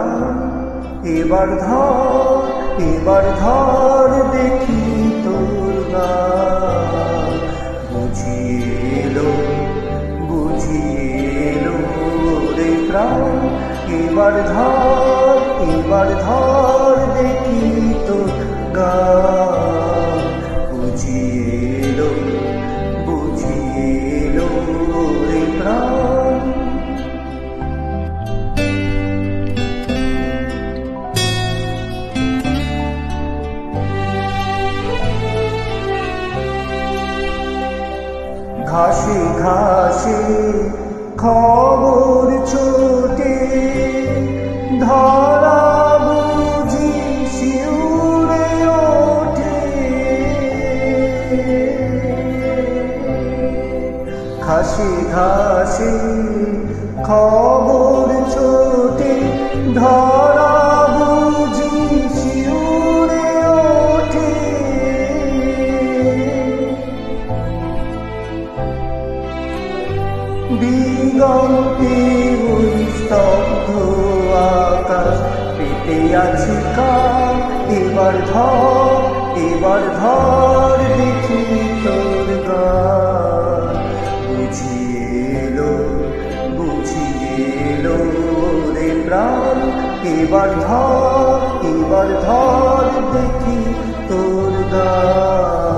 প্রাণ এবার ধর দেখি তোর গান বুঝিয়ে এলো রে প্রাণ এবার ধর দেখি তোর গান বুঝিয়ে এলো রে প্রাণ। ঘাসে ঘাসে খবর ছোটে ধরা বুঝি শিউরে ওঠে ঘাসে ঘাসে খবর ছোটে ধরা বুঝি শিউরে ওঠে দিগন্তে ওই স্তব্ধ আকাশ পেতে আছে কাল এবার ধর দেখি তোর গান বুঝিয়ে এলো রে প্রাণ এবার ধর দেখি তোর গান।